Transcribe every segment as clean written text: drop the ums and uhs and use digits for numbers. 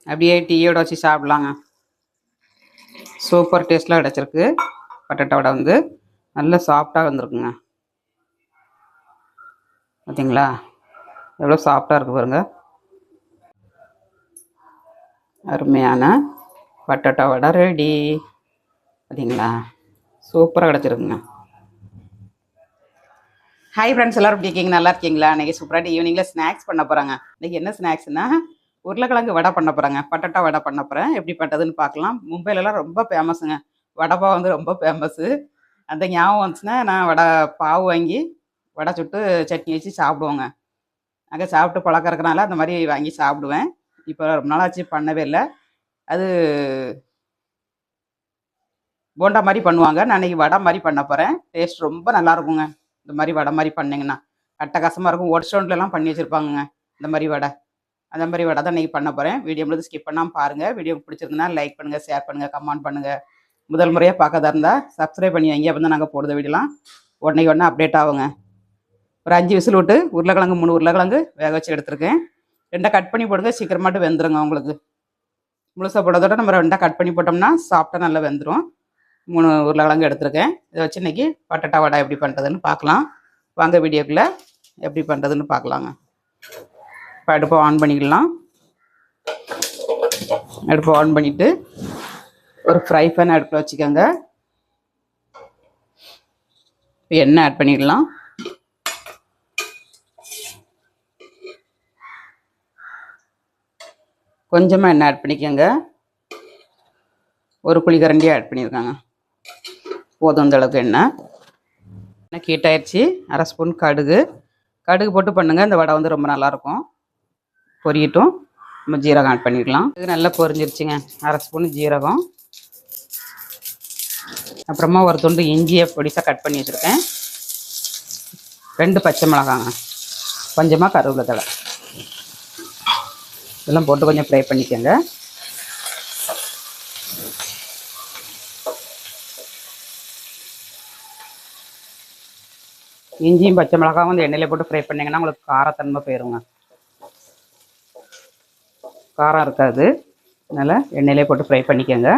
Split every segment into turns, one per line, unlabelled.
அப்படியே டீயோட வச்சு சாப்பிட்லாங்க. சூப்பர் டேஸ்ட்டில் கிடச்சிருக்கு. பட்டட்டை வடை வந்து நல்லா சாஃப்டாக வந்திருக்குங்க. பார்த்தீங்களா எவ்வளோ சாஃப்டாக இருக்குது பாருங்கள். அருமையான பட்டட்டை வடை ரெடி. பார்த்தீங்களா சூப்பராக கிடச்சிருக்குங்க. ஹாய் ஃப்ரெண்ட்ஸ், எல்லோரும் எப்படி இருக்கீங்க? நல்லா இருக்கீங்களா? இன்றைக்கி சூப்பராக ஈவினிங்கில் ஸ்நாக்ஸ் பண்ண போகிறாங்க. இன்றைக்கி என்ன ஸ்நாக்ஸ்னால் உருளைக்கிழங்கு வடை பண்ண போகிறாங்க. பட்டட்டா வடை பண்ண போகிறேன். எப்படி பண்ணுறதுன்னு பார்க்கலாம். மும்பையிலலாம் ரொம்ப ஃபேமஸுங்க. வடைப்பாவு வந்து ரொம்ப ஃபேமஸ்ஸு. அந்த ஞாபகம் வந்துச்சுன்னா நான் வடை பாவு வாங்கி வடை சுட்டு சட்னி வச்சு சாப்பிடுவோங்க. அங்கே சாப்பிட்டு பழக்கம் இருக்கிறனால அந்த மாதிரி வாங்கி சாப்பிடுவேன். இப்போ ரொம்ப நாளாச்சு பண்ணவே இல்லை. அது போண்டா மாதிரி பண்ணுவாங்க. நான் இன்றைக்கி வடை மாதிரி பண்ண போகிறேன். டேஸ்ட் ரொம்ப நல்லாயிருக்குங்க. இந்த மாதிரி வடை மாதிரி பண்ணிங்கன்னா அட்டகாசமாக இருக்கும். ஒட் ஸ்டோன்லலாம் பண்ணி வச்சுருப்பாங்கங்க இந்த மாதிரி வடை. அந்த மாதிரி வடை தான் இன்றைக்கி பண்ண போகிறேன். வீடியோ முழுது ஸ்கிப் பண்ணாமல் பாருங்கள். வீடியோ பிடிச்சிருக்குன்னா லைக் பண்ணுங்கள், ஷேர் பண்ணுங்கள், கமெண்ட் பண்ணுங்கள். முதல் முறையாக பார்க்கறதா இருந்தால் சப்ஸ்கிரைப் பண்ணி வைங்க. அப்போ தான் நாங்கள் போடுற வீடியோலாம் உடனே அப்டேட் ஆகுங்க. ஒரு 5 விசில் விட்டு உருளைக்கிழங்கு 3 உருளைக்கிழங்கு வேக வச்சு எடுத்துருக்கேன். 2 கட் பண்ணி போடுங்க, சீக்கிரமாட்டு வெந்துருங்க. உங்களுக்கு முழுசாக போடுறதோட நம்ம 2 கட் பண்ணி போட்டோம்னா சாப்பிட்டா நல்லா வெந்துடும். 3 உருளைக்கிழங்கு எடுத்துருக்கேன். இதை வச்சு இன்றைக்கி பட்டட்டா வடை எப்படி பண்ணுறதுன்னு பார்க்கலாம். வாங்க வீடியோக்குள்ளே எப்படி பண்ணுறதுன்னு பார்க்கலாங்க. இப்போ அடுப்பை ஆன் பண்ணிக்கலாம். அடுப்பை ஆன் பண்ணிவிட்டு ஒரு ஃப்ரை பேன் அடுப்பில் வச்சுக்கோங்க. இப்போ எண்ணெய் ஆட் பண்ணிடலாம். கொஞ்சமாக எண்ணெய் ஆட் பண்ணிக்கோங்க. ஒரு குழிக்கரண்டி ஆட் பண்ணியிருக்காங்க. போதும் அந்த அளவுக்கு எண்ணெய். எண்ணெய் ஹீட் ஆயிடுச்சு. 1/2 ஸ்பூன் கடுகு போட்டு பண்ணுங்கள். இந்த வடை வந்து ரொம்ப நல்லாயிருக்கும். பொரியட்டும். நம்ம ஜீரகம் ஆட் பண்ணிக்கலாம். இது நல்லா பொரிஞ்சிருச்சுங்க. 1/2 ஸ்பூன் ஜீரகம், அப்புறமா ஒரு துண்டு இஞ்சியை பொடிசாக கட் பண்ணி வச்சுருக்கேன். 2 பச்சை மிளகாங்க, கொஞ்சமாக கருவேப்பிலை தழை, இதெல்லாம் போட்டு கொஞ்சம் ஃப்ரை பண்ணிக்கோங்க. இஞ்சியும் பச்சை மிளகாவும் வந்து எண்ணெயிலே போட்டு ஃப்ரை பண்ணிங்கன்னா உங்களுக்கு காரத்தன்மை போயிடுங்க. காரம் இருக்காது. அதனால் எண்ணெயிலே போட்டு ஃப்ரை பண்ணிக்கோங்க.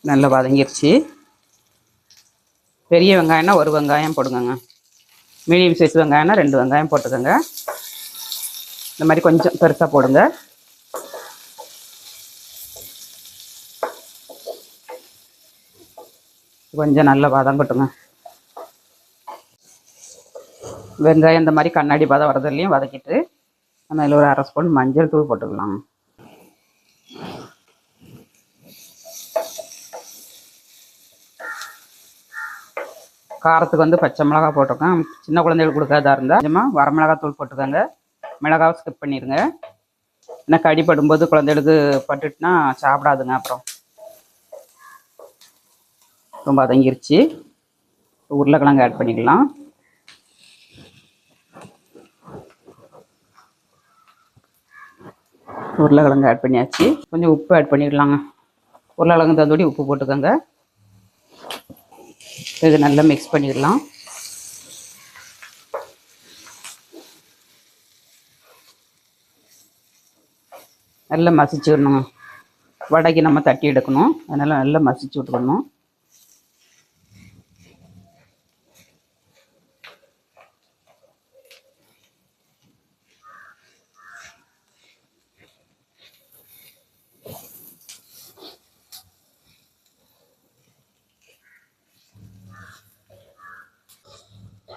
நல்லா வதங்கிருச்சு. பெரிய வெங்காயம்னா 1 வெங்காயம் போடுங்க. மீடியம் சைஸ் வெங்காயம்னா 2 வெங்காயம் போட்டுக்கோங்க. இந்த மாதிரி கொஞ்சம் பெருசாக போடுங்க. கொஞ்சம் நல்லா வதங்கட்டுங்க. வெங்காயம் இந்த மாதிரி கண்ணாடி பதம் வரதுலையும் வதக்கிட்டு நம்ம இதில் ஒரு 1/2 ஸ்பூன் மஞ்சள் தூள் போட்டுக்கலாம். காரத்துக்கு வந்து பச்சை மிளகா போட்டிருக்கேன். சின்ன குழந்தைகளுக்கு கொடுக்காதா இருந்தால் கொஞ்சமாக வரமிளகாய் தூள் போட்டுக்கோங்க. மிளகாவை ஸ்கிப் பண்ணிடுங்க. ஏன்னா கடிப்படும்போது குழந்தைகளுக்கு பட்டுட்டுனா சாப்பிடாதுங்க. அப்புறம் ரொம்ப வதங்கிருச்சு. உருளைக்கிழங்கு ஆட் பண்ணிக்கலாம். உருளைக்கிழங்கு ஆட் பண்ணியாச்சு. கொஞ்சம் உப்பு ஆட் பண்ணிடலாங்க. உருளைக்கிழங்கு தந்தோடி உப்பு போட்டுக்கோங்க. இது நல்லா மிக்ஸ் பண்ணிடலாம். நல்லா மசிச்சு விடணுங்க. வடைக்கு நம்ம தட்டி எடுக்கணும். அதனால் நல்லா மசிச்சு விட்டுக்கணும்.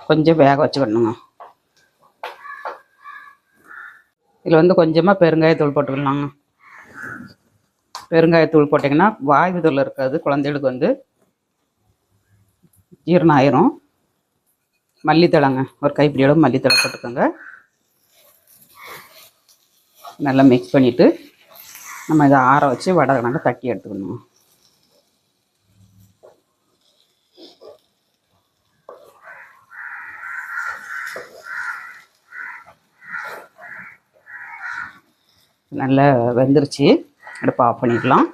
கொஞ்சம் வேக வச்சுக்கணுங்க. இதில் வந்து கொஞ்சமாக பெருங்காயத்தூள் போட்டுக்கலாங்க. பெருங்காயத்தூள் போட்டிங்கன்னா வாய்வு தூள் இருக்காது. குழந்தைகளுக்கு வந்து ஜீரணம் ஆயிரும். மல்லித்தழைங்க, ஒரு கைப்பிடியோட மல்லித்தழை போட்டுக்கோங்க. நல்லா மிக்ஸ் பண்ணிவிட்டு நம்ம இதை ஆற வச்சு வடை நல்லா தட்டி எடுத்துக்கணும். நல்லா வெந்துருச்சு. அடுப்பை ஆஃப் பண்ணிடலாம்.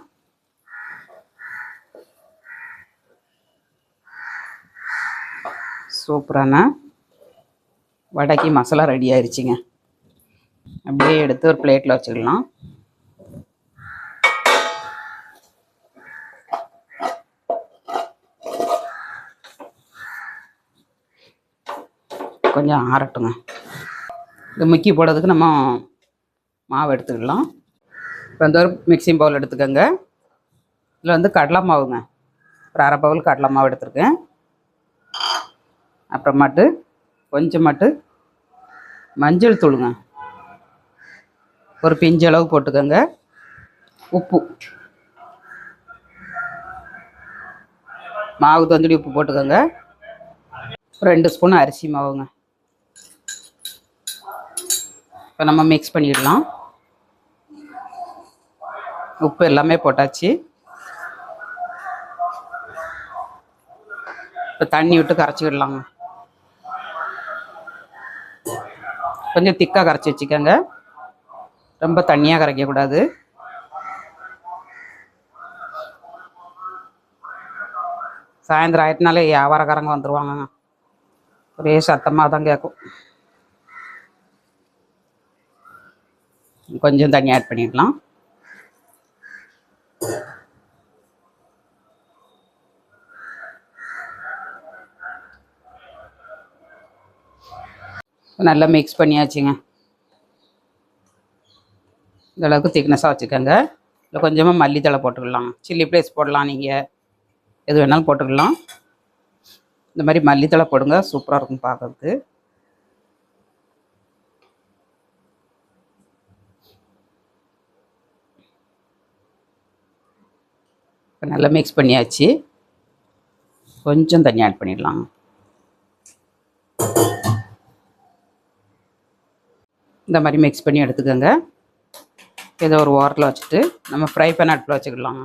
சூப்பரான வடைக்கு மசாலா ரெடி ஆயிடுச்சுங்க. அப்படியே எடுத்து ஒரு பிளேட்டில் வச்சுக்கலாம். கொஞ்சம் ஆறட்டுங்க. இது முக்கி போடுறதுக்கு நம்ம மாவு எடுத்துக்கலாம். இப்போ வந்து ஒரு மிக்சிங் பவுல் எடுத்துக்கோங்க. இதில் வந்து கடலை மாவுங்க, ஒரு அரை பவுல் கடலை மாவு எடுத்துருக்கேன். அப்புறமாட்டு கொஞ்சமாட்டு மஞ்சள் தூளுங்க, ஒரு பிஞ்சு அளவு போட்டுக்கோங்க. உப்பு, மாவு தந்துடி உப்பு போட்டுக்கோங்க. 2 ஸ்பூன் அரிசி மாவுங்க. இப்போ நம்ம மிக்ஸ் பண்ணிடலாம். உப்பு எல்லாமே போட்டாச்சு. இப்போ தண்ணி விட்டு கரைச்சிக்கிடலாங்க. கொஞ்சம் திக்காக கரைச்சி வச்சுக்கோங்க, ரொம்ப தண்ணியாக கரைக்கக்கூடாது. சாயந்தரம் ஆயிட்டுனாலே வியாபாரக்காரங்க வந்துடுவாங்க, ஒரே சத்தமாக தான் கேட்கும். கொஞ்சம் தண்ணி ஆட் பண்ணிடலாம். நல்லா மிக்ஸ் பண்ணியாச்சுங்க. இந்த அளவுக்கு திக்னஸாக வச்சுக்கோங்க. இல்லை கொஞ்சமாக மல்லித்தழை போட்டுக்கலாம், சில்லி ஃப்ளேக்ஸ் போடலாம், நீங்கள் எது வேணாலும் போட்டுக்கலாம். இந்த மாதிரி மல்லித்தழை போடுங்க, சூப்பராக இருக்கும் பார்க்கறதுக்கு. இப்போ நல்லா மிக்ஸ் பண்ணியாச்சு. கொஞ்சம் தண்ணி ஆட் பண்ணிடலாம். இந்த மாதிரி மிக்ஸ் பண்ணி எடுத்துக்கோங்க. இதை ஒரு ஓரத்தில் வச்சுட்டு நம்ம ஃப்ரை பேன் அடுப்பில் வச்சுக்கலாம்.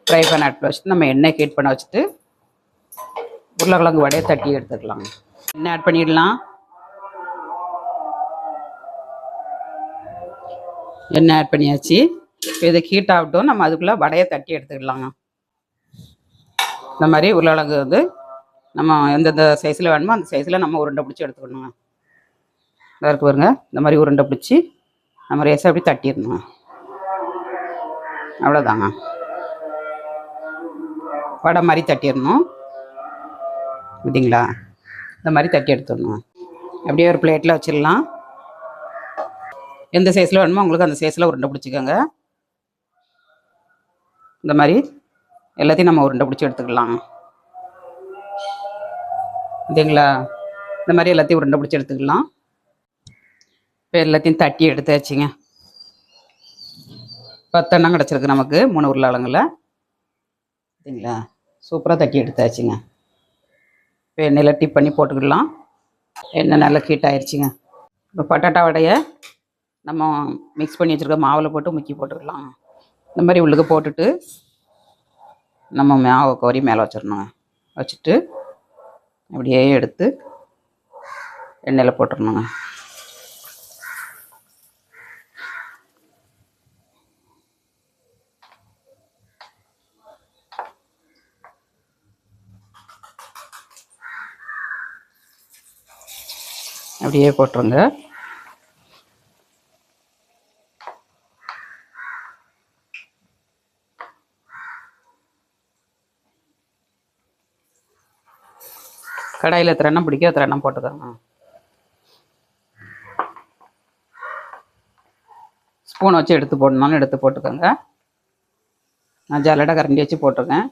ஃப்ரை பேன் அடுப்பில் வச்சுட்டு நம்ம எண்ணெய் ஹீட் பண்ண வச்சுட்டு உருளைக்கிழங்கு வடையை தட்டி எடுத்துக்கலாம். எண்ணெய் ஆட் பண்ணிடலாம். எண்ணெய் ஆட் பண்ணியாச்சு. இப்போ இதை ஹீட் ஆகட்டும், நம்ம அதுக்குள்ளே வடையை தட்டி எடுத்துக்கலாங்க. இந்த மாதிரி உருளைக்கிழங்கு வந்து நம்ம எந்தெந்த சைஸில் வேணுமோ அந்த சைஸில் நம்ம உருண்டை பிடிச்சி எடுத்துக்கணுங்க. இருக்கு பாருங்க, இந்த மாதிரி உருண்டை பிடிச்சி நம்ம ரேஸை அப்படி தட்டிடணும். அவ்வளோதாங்க, வடை மாதிரி தட்டிடணும். பார்த்தீங்களா? இந்த மாதிரி தட்டி எடுத்துடணும். அப்படியே ஒரு பிளேட்டில் வச்சிடலாம். எந்த சைஸில் வேணுமோ உங்களுக்கு அந்த சைஸில் உருண்டை பிடிச்சிக்கோங்க. இந்த மாதிரி எல்லாத்தையும் நம்ம உருண்டை பிடிச்சி எடுத்துக்கலாம். பார்த்தீங்களா? இந்த மாதிரி எல்லாத்தையும் உருண்டை பிடிச்சி எடுத்துக்கலாம். இப்போ எல்லாத்தையும் தட்டி எடுத்தாச்சுங்க. 10 எண்ணம் கிடச்சிருக்கு நமக்கு 3 உருளைக்கிழங்குல. பார்த்தீங்களா? சூப்பராக தட்டி எடுத்தாச்சுங்க. இப்போ எண்ணெயில் டிப் பண்ணி போட்டுக்கிடலாம். எண்ணெய் நல்லா ஹீட் ஆயிடுச்சுங்க. இப்போ பட்டாட்டா வடையை நம்ம மிக்ஸ் பண்ணி வச்சுருக்க மாவில் போட்டு முக்கி போட்டுக்கலாம். இந்த மாதிரி உள்ளுக்கு போட்டுட்டு நம்ம மாவை கோரி மேலே வச்சிடணும். வச்சுட்டு அப்படியே எடுத்து எண்ணெயில் போட்டுடணுங்க. அப்படியே போட்டுருங்க. கடாயில் எத்தனை எண்ணெய் பிடிக்கும் எத்தனை எண்ணெய் போட்டுக்கோங்க. ஸ்பூன் வச்சு எடுத்து போடணும்னு எடுத்து போட்டுக்கோங்க. நான் ஜல்லடை கரண்டி வச்சு போட்டிருக்கேன்.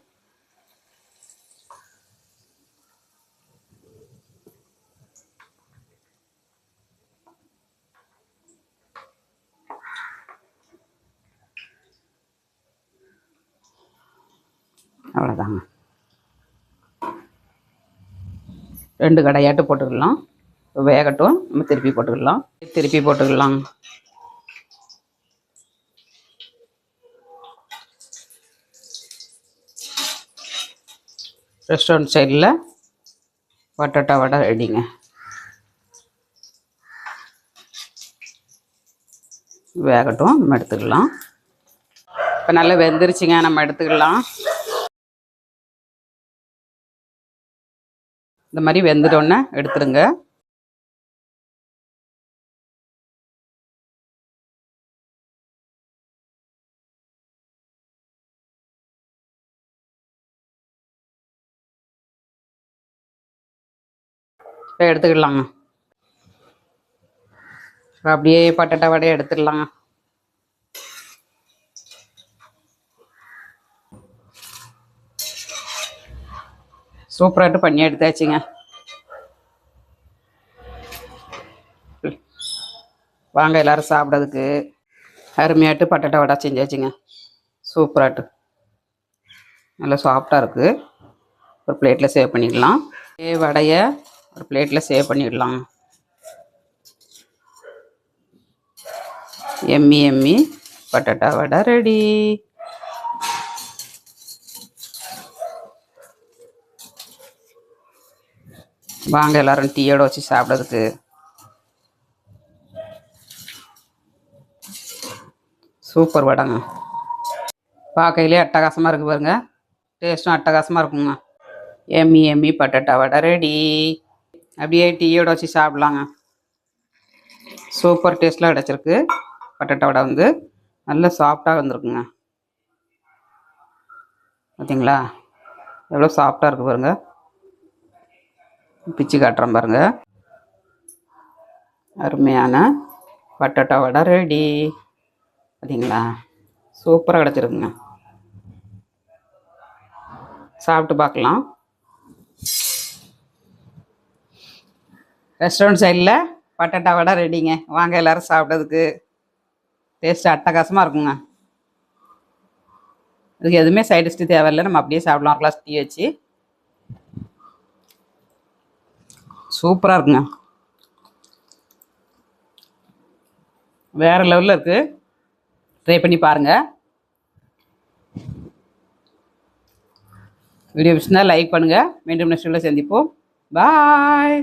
அவ்வளோதாங்க. 2 கடாயாட்டு போட்டுக்கலாம். வேகட்டும், நம்ம திருப்பி போட்டுக்கலாம். திருப்பி போட்டுக்கலாம். ரெஸ்டாரண்ட் சைடில் பட்டாட்டா வடை ரெடிங்க. வேகட்டும், நம்ம எடுத்துக்கலாம். இப்போ நல்லா வெந்துருச்சுங்க, நம்ம எடுத்துக்கலாம். இந்த மாதிரி வெந்துட்டோன்னே எடுத்துருங்க. இப்போ எடுத்துக்கலாங்க. இப்போ அப்படியே பட்டட்டா வடையை எடுத்துடலாங்க. சூப்பராகிட்டு பண்ணி எடுத்தாச்சுங்க. வாங்க எல்லோரும் சாப்பிட்றதுக்கு. அருமையாட்டு பட்டட்டா வடை செஞ்சாச்சுங்க. சூப்பராகிட்டு நல்லா சாஃப்டாக இருக்குது. ஒரு பிளேட்டில் சேவ் பண்ணிடலாம். வடையை ஒரு பிளேட்டில் சேவ் பண்ணிடலாம். எம்மி எம்மி பட்டட்டா வடை ரெடி. வாங்க எல்லோரும் டீயோட வச்சு சாப்பிட்றதுக்கு. சூப்பர் வடைங்க. பார்க்கையிலே அட்டகாசமாக இருக்குது பாருங்க. டேஸ்ட்டும் அட்டகாசமாக இருக்குங்க. எம்மி எம்மி பட்டட்டா வடை ரெடி. அப்படியே டீயோட வச்சு சாப்பிட்லாங்க. சூப்பர் டேஸ்ட்டில் கிடச்சிருக்கு. பட்டட்டா வடை வந்து நல்லா சாஃப்டாக வந்துருக்குங்க. பார்த்தீங்களா எவ்வளோ சாஃப்டாக இருக்குது பாருங்கள். பிச்சு காட்டுறேன் பாருங்கள். அருமையான பட்டட்டா வடை ரெடி. பார்த்தீங்களா சூப்பராக கிடச்சிருக்குங்க. சாப்பிட்டு பார்க்கலாம். ரெஸ்டாரண்ட் சைடில் பட்டட்டா வடை ரெடிங்க. வாங்க எல்லோரும் சாப்பிட்றதுக்கு. டேஸ்ட்டு அட்டகாசமாக இருக்குங்க. இதுக்கு எதுவுமே சைட் டிஷ்ட்டு தேவையில்லை. நம்ம அப்படியே சாப்பிடலாம். கிளாஸ் டீ வச்சு. சூப்பராக இருக்குங்க. வேறு லெவலில் இருக்குது. ட்ரை பண்ணி பாருங்கள். வீடியோ பிடிச்சிருந்தா லைக் பண்ணுங்கள். மீண்டும் நெக்ஸ்ட் வீடியோவில் சந்திப்போம். பாய்.